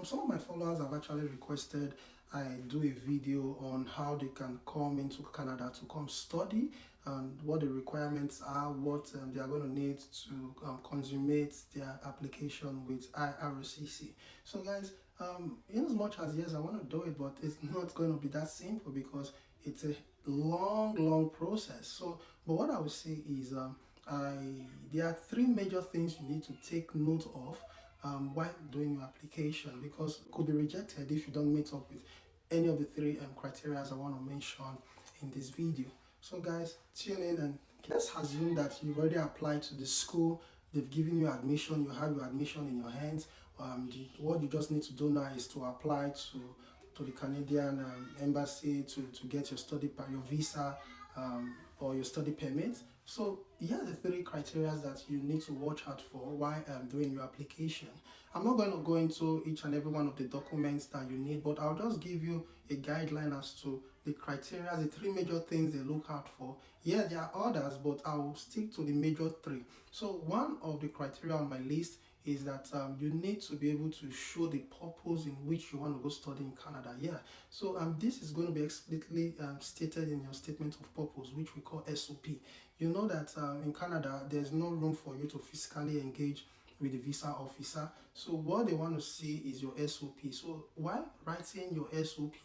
Some of my followers have actually requested I do a video on how they can come into Canada to come study and what the requirements are, what they are going to need to consummate their application with IRCC. So guys, in as much as yes, I want to do it, but it's not going to be that simple because it's a long process. So, but what I would say is there are three major things you need to take note of while doing your application, because it could be rejected if you don't meet up with any of the three criteria I want to mention in this video. So guys, tune in and let's assume that you've already applied to the school, they've given you admission, you have your admission in your hands. What you just need to do now is to apply to the Canadian embassy to get your your visa or your study permit. So here are the three criteria that you need to watch out for while doing your application. I'm not going to go into each and every one of the documents that you need, but I'll just give you a guideline as to the criteria, the three major things they look out for. Yeah, there are others, but I will stick to the major three. So one of the criteria on my list is that you need to be able to show the purpose in which you want to go study in Canada. Yeah, so this is going to be explicitly stated in your statement of purpose, which we call SOP. You know that in Canada, there's no room for you to physically engage with the visa officer. So what they want to see is your SOP. So while writing your SOP,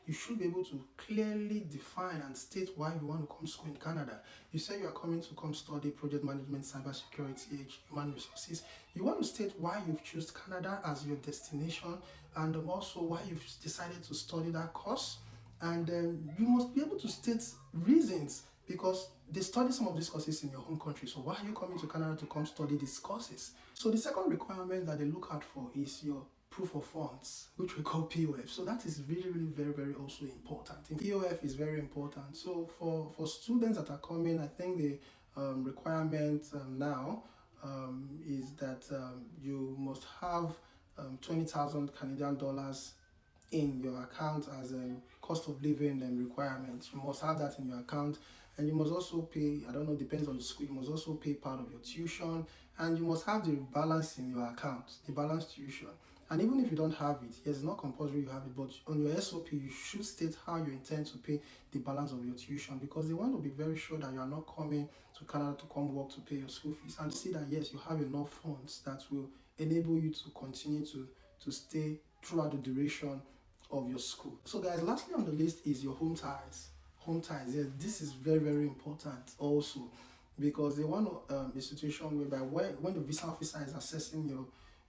you should be able to clearly define and state why you want to come school in Canada. You say you are coming to come study project management, cybersecurity, human resources. You want to state why you've chosen Canada as your destination, and also why you've decided to study that course. And you must be able to state reasons, because they study some of these courses in your home country. So why are you coming to Canada to come study these courses? So the second requirement that they look out for is your proof of funds, which we call POF. So that is really very also important. And POF is very important. So for students that are coming, I think the requirement now is that you must have 20,000 Canadian dollars in your account as a cost of living requirement. You must have that in your account, and you must also pay, I don't know, depends on the school, you must also pay part of your tuition, and you must have the balance in your account, the balance tuition. And even if you don't have it, yes, it's not compulsory you have it, but on your SOP you should state how you intend to pay the balance of your tuition, because they want to be very sure that you are not coming to Canada to come work to pay your school fees, and see that yes, you have enough funds that will enable you to continue to stay throughout the duration of your school. So guys, lastly on the list is your home ties. Home ties, yes, this is very important also, because they want a situation whereby when the visa officer is assessing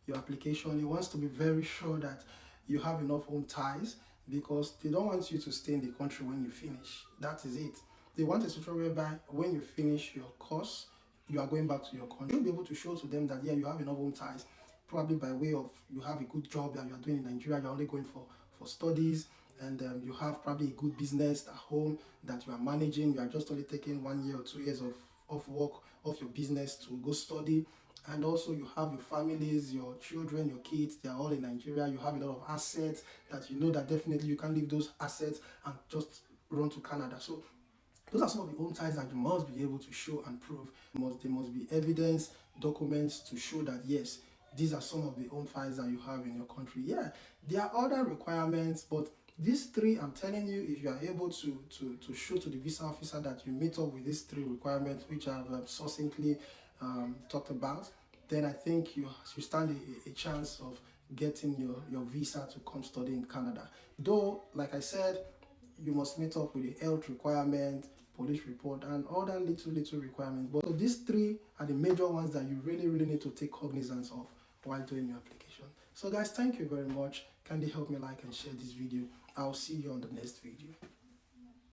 your application, he wants to be very sure that you have enough home ties, because they don't want you to stay in the country when you finish. That is it. They want a situation whereby when you finish your course, you are going back to your country. You'll be able to show to them that yeah, you have enough home ties, probably by way of you have a good job that you are doing in Nigeria, you're only going for studies, and you have probably a good business at home that you are managing. You are just only taking 1 year or 2 years of work of your business to go study, and also you have your families, your children, your kids, they are all in Nigeria. You have a lot of assets that you know that definitely you can't leave those assets and just run to Canada. So those are some of the home ties that you must be able to show and prove. There must be evidence, documents to show that yes, these are some of the home ties that you have in your country. Yeah, there are other requirements, but these three, I'm telling you, if you are able to show to the visa officer that you meet up with these three requirements, which I've succinctly talked about, then I think you stand a chance of getting your visa to come study in Canada. Though, like I said, you must meet up with the health requirement, police report, and other little requirements. But so these three are the major ones that you really need to take cognizance of while doing your application. So guys, thank you very much. Kindly help me like and share this video. I'll see you on the next video.